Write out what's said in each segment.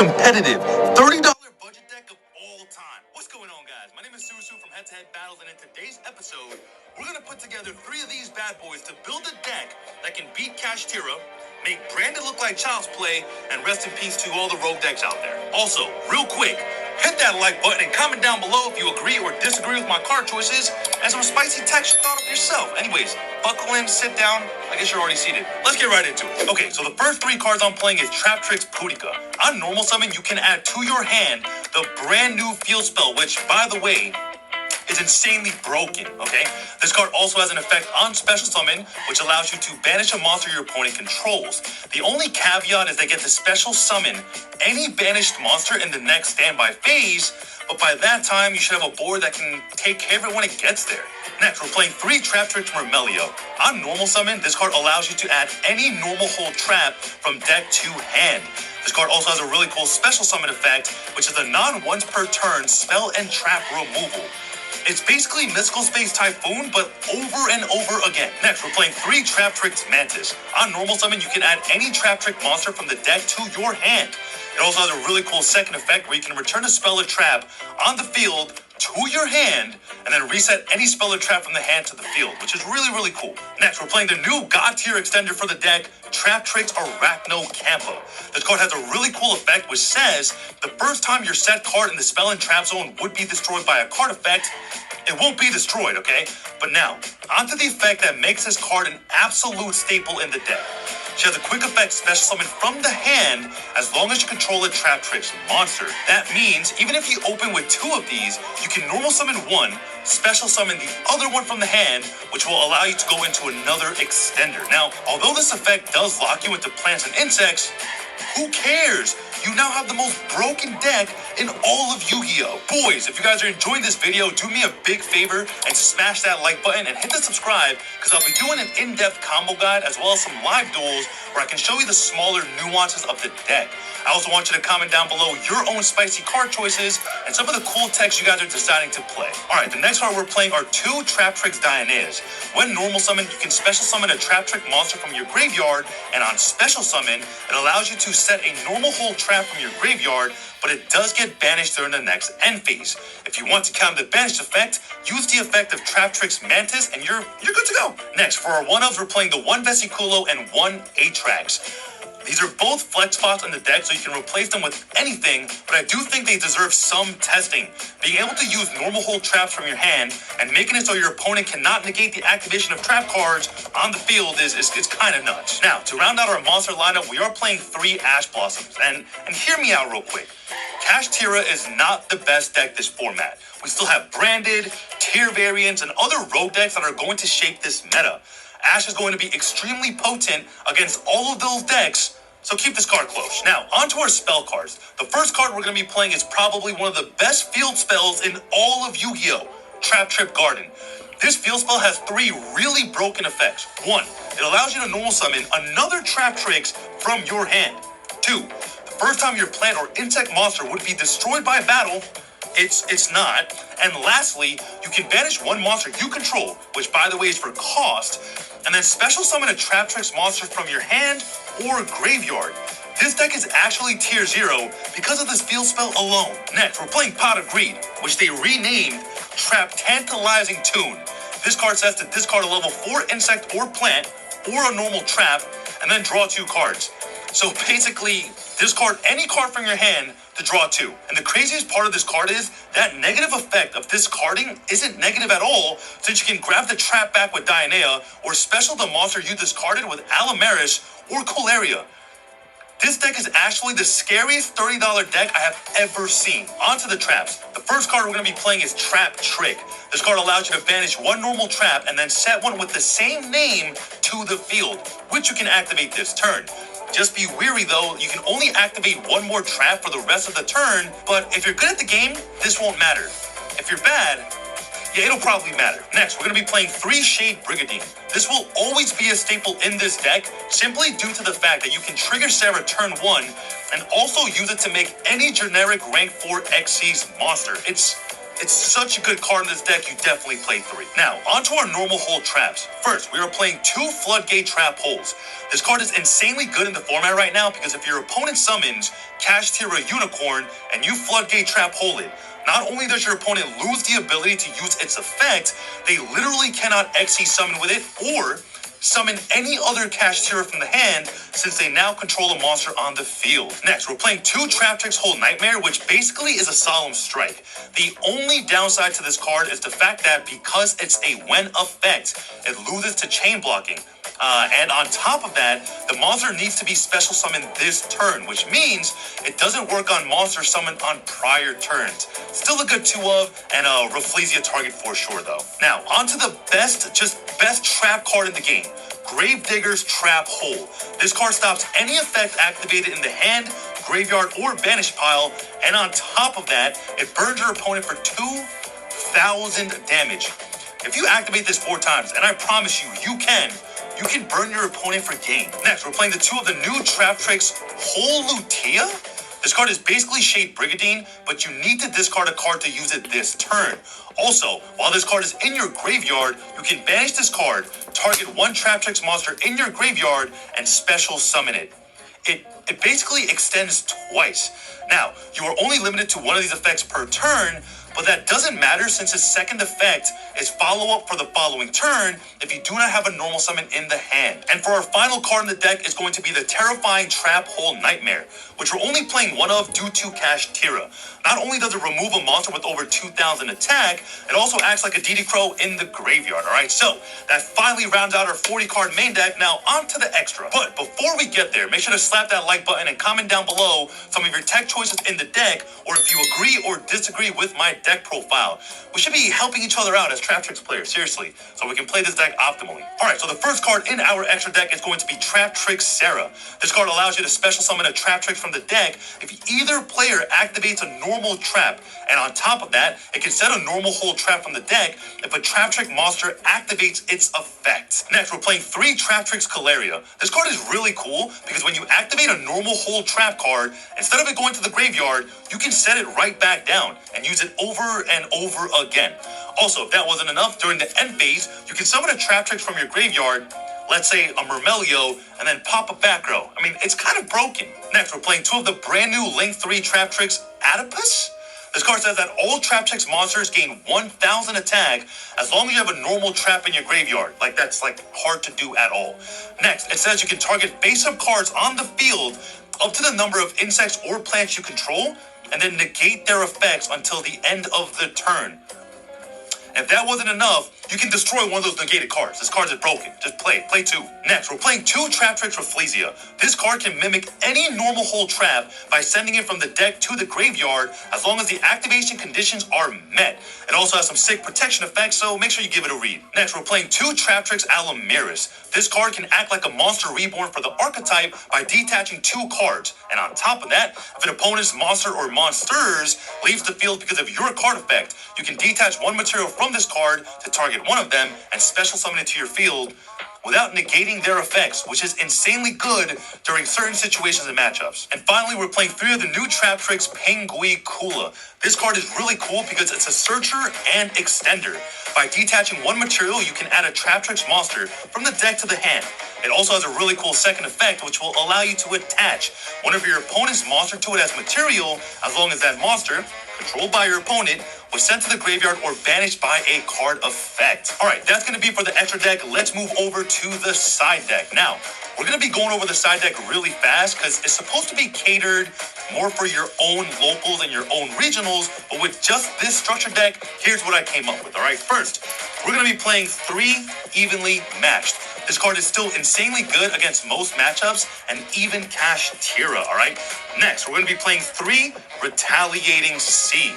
competitive $30 budget deck of all time. What's going on, guys? My name is Susu from HeadToHead Battles, and in today's episode, we're going to put together 3 of these bad boys to build a deck that can beat Kashtira, make Brandon look like Child's Play, and rest in peace to all the rogue decks out there. Also, real quick, hit that like button and comment down below if you agree or disagree with my card choices and some spicy text you thought of yourself. Anyways, buckle in, sit down. I guess you're already seated. Let's get right into it. Okay, so the first 3 cards I'm playing is Trap Tricks Putika. On normal summon, you can add to your hand the brand new field spell, which, by the way, is insanely broken, okay? This card also has an effect on special summon, which allows you to banish a monster your opponent controls. The only caveat is they get to special summon any banished monster in the next standby phase, but by that time, you should have a board that can take care of it when it gets there. Next, we're playing 3 Trap Tricks Mermelio. On normal summon, this card allows you to add any normal hold trap from deck to hand. This card also has a really cool special summon effect, which is a non-once per turn spell and trap removal. It's basically Mystical Space Typhoon, but over and over again. Next, we're playing 3 Trap Tricks Mantis. On normal summon, you can add any Trap Trick monster from the deck to your hand. It also has a really cool second effect where you can return a spell or trap on the field to your hand, and then reset any spell or trap from the hand to the field, which is really, really cool. Next, we're playing the new God tier extender for the deck, Trap Tricks Arachno Kampa. This card has a really cool effect which says the first time your set card in the spell and trap zone would be destroyed by a card effect, it won't be destroyed, okay? But now, onto the effect that makes this card an absolute staple in the deck. She has a quick effect special summon from the hand as long as you control a Trap Tricks monster. That means even if you open with 2 of these, you can normal summon 1, special summon the other one from the hand, which will allow you to go into another extender. Now, although this effect does lock you into plants and insects, who cares? You now have the most broken deck in all of Yu-Gi-Oh! Boys, if you guys are enjoying this video, do me a big favor and smash that like button and hit the subscribe, because I'll be doing an in-depth combo guide as well as some live duels where I can show you the smaller nuances of the deck. I also want you to comment down below your own spicy card choices and some of the cool techs you guys are deciding to play. Alright, the next card we're playing are 2 Trap Tricks Diana's. When normal summon, you can special summon a Trap Trick monster from your graveyard, and on special summon, it allows you to set a normal hold trap from your graveyard, but it does get banished during the next end phase. If you want to counter the banished effect, use the effect of Trap Tricks Mantis and you're good to go. Next, for our 1-ofs, we're playing the 1 Vesiculo and 1 Atrax. These are both flex spots in the deck, so you can replace them with anything, but I do think they deserve some testing. Being able to use normal hold traps from your hand and making it so your opponent cannot negate the activation of trap cards on the field is kind of nuts. Now, to round out our monster lineup, we are playing 3 Ash Blossoms, and hear me out real quick. Kashtira is not the best deck this format. We still have branded, tier variants, and other rogue decks that are going to shape this meta. Ash is going to be extremely potent against all of those decks, so keep this card close. Now, onto our spell cards. The first card we're going to be playing is probably one of the best field spells in all of Yu-Gi-Oh! Trap Trip Garden. This field spell has 3 really broken effects. 1, it allows you to normal summon another Trap Tricks from your hand. 2, the first time your plant or insect monster would be destroyed by battle, it's not. And lastly, you can banish 1 monster you control, which by the way is for cost, and then special summon a Trap Tricks monster from your hand or graveyard. This deck is actually tier 0 because of this field spell alone. Next, we're playing Pot of Greed, which they renamed Trap Tantalizing Tune. This card says to discard a level 4 insect or plant or a normal trap, and then draw 2 cards. So basically, discard any card from your hand to draw 2. And the craziest part of this card is that negative effect of discarding isn't negative at all, since you can grab the trap back with Dianea or special the monster you discarded with Alamaris or Colaria. This deck is actually the scariest $30 deck I have ever seen. Onto the traps. The first card we're going to be playing is Trap Trick. This card allows you to banish 1 normal trap and then set 1 with the same name to the field, which you can activate this turn. Just be wary though, you can only activate 1 more trap for the rest of the turn, but if you're good at the game, this won't matter. If you're bad, yeah, it'll probably matter. Next, we're going to be playing 3 Shade Brigandine. This will always be a staple in this deck, simply due to the fact that you can trigger Sarah turn 1, and also use it to make any generic rank 4 Xyz monster. It's It's such a good card in this deck, you definitely play 3. Now, onto our normal hold traps. First, we are playing 2 Floodgate Trap Holes. This card is insanely good in the format right now because if your opponent summons Cash Tier a Unicorn and you Floodgate Trap Hole it, not only does your opponent lose the ability to use its effect, they literally cannot XE summon with it or summon any other Cash Tier from the hand since they now control a monster on the field. Next, we're playing 2 Traptrix Hold Nightmare, which basically is a Solemn Strike. The only downside to this card is the fact that because it's a when effect, it loses to chain blocking. And on top of that, the monster needs to be special summoned this turn, which means it doesn't work on monster summoned on prior turns. Still a good 2 of, and a Rafflesia target for sure though. Now, onto the best trap card in the game. Gravedigger's Trap Hole. This card stops any effect activated in the hand, graveyard, or banish pile, and on top of that, it burns your opponent for 2,000 damage. If you activate this 4 times, and I promise you, you can burn your opponent for game. Next, we're playing the 2 of the new Traptrix Hole Lutea. This card is basically Shade Brigadine, but you need to discard a card to use it this turn. Also, while this card is in your graveyard, you can banish this card, target 1 Traptrix monster in your graveyard, and special summon it. It basically extends twice. Now, you are only limited to 1 of these effects per turn, but that doesn't matter since its second effect is follow-up for the following turn if you do not have a normal summon in the hand. And for our final card in the deck is going to be the Terrifying Trap Hole Nightmare, which we're only playing 1 of due to Cash Tira. Not only does it remove a monster with over 2,000 attack, it also acts like a DD Crow in the graveyard, alright? So, that finally rounds out our 40-card main deck. Now, on to the extra. But before we get there, make sure to slap that like button and comment down below some of your tech choices in the deck, or if you agree or disagree with my deck profile. We should be helping each other out as Traptrix players, seriously, so we can play this deck optimally. Alright, so the first card in our extra deck is going to be Traptrix Sarah. This card allows you to special summon a Traptrix from the deck if either player activates a normal trap, and on top of that, it can set a normal hold trap from the deck if a Traptrix monster activates its effect. Next, we're playing 3 Traptrix Caleria. This card is really cool because when you activate a normal hold trap card, instead of it going to the graveyard, you can set it right back down and use it over and over again. Also, if that wasn't enough, during the end phase, you can summon a Traptrix from your graveyard, let's say a Murmelio, and then pop a back row. I mean, it's kind of broken. Next, we're playing 2 of the brand new Link 3 Traptrix Adipus. This card says that all Traptrix monsters gain 1,000 attack as long as you have a normal trap in your graveyard. That's hard to do at all. Next, it says you can target face-up cards on the field up to the number of insects or plants you control, and then negate their effects until the end of the turn. If that wasn't enough, you can destroy one of those negated cards. This card is broken. Just play 2. Next, we're playing 2 Traptrix Rafflesia. This card can mimic any normal hold trap by sending it from the deck to the graveyard as long as the activation conditions are met. It also has some sick protection effects, so make sure you give it a read. Next, we're playing 2 Traptrix Alamiris. This card can act like a monster reborn for the archetype by detaching 2 cards. And on top of that, if an opponent's monster or monsters leaves the field because of your card effect, you can detach 1 material from this card to target 1 of them and special summon it to your field without negating their effects, which is insanely good during certain situations and matchups. And finally, we're playing 3 of the new Traptrix Pengui Kula. This card is really cool because it's a searcher and extender. By detaching 1 material, you can add a Traptrix monster from the deck to the hand. It also has a really cool second effect, which will allow you to attach one of your opponent's monster to it as material, as long as that monster, controlled by your opponent, was sent to the graveyard or banished by a card effect. Alright, that's going to be for the extra deck. Let's move over to the side deck. Now, we're going to be going over the side deck really fast because it's supposed to be catered more for your own locals and your own regionals, but with just this structure deck, here's what I came up with, alright? First, we're going to be playing 3 evenly matched. This card is still insanely good against most matchups and even Cash Tira, alright? Next, we're going to be playing 3 Retaliating Sea,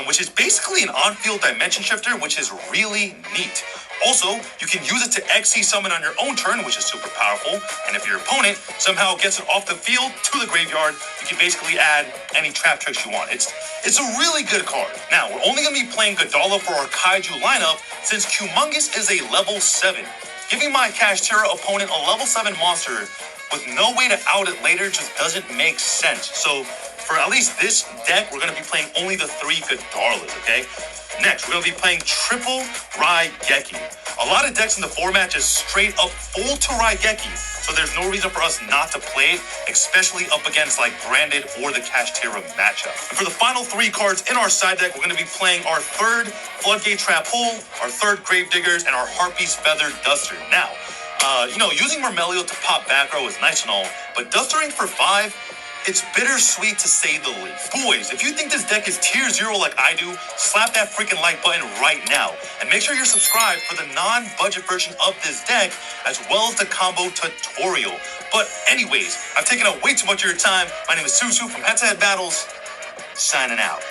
which is basically an on-field dimension shifter, which is really neat. Also, you can use it to XC summon on your own turn, which is super powerful, and if your opponent somehow gets it off the field to the graveyard, you can basically add any Traptrix you want. It's a really good card. Now, we're only going to be playing Godala for our Kaiju lineup since Humongous is a level 7. Giving my Cash Tira opponent a level 7 monster with no way to out it later just doesn't make sense. So For at least this deck, we're going to be playing only the 3 Godarlas, okay? Next, we're going to be playing triple Raigeki. A lot of decks in the format just straight up full to Raigeki, so there's no reason for us not to play it, especially up against like Branded or the Kashtira matchup. And for the final 3 cards in our side deck, we're going to be playing our 3rd Floodgate Trap Hole, our 3rd Gravediggers, and our Harpy's Feathered Duster. Now, using Mermelio to pop back row is nice and all, but Dustering for 5, it's bittersweet to say the least. Boys, if you think this deck is tier 0 like I do, slap that freaking like button right now. And make sure you're subscribed for the non-budget version of this deck, as well as the combo tutorial. But anyways, I've taken up way too much of your time. My name is Susu from HeadToHead Battles, signing out.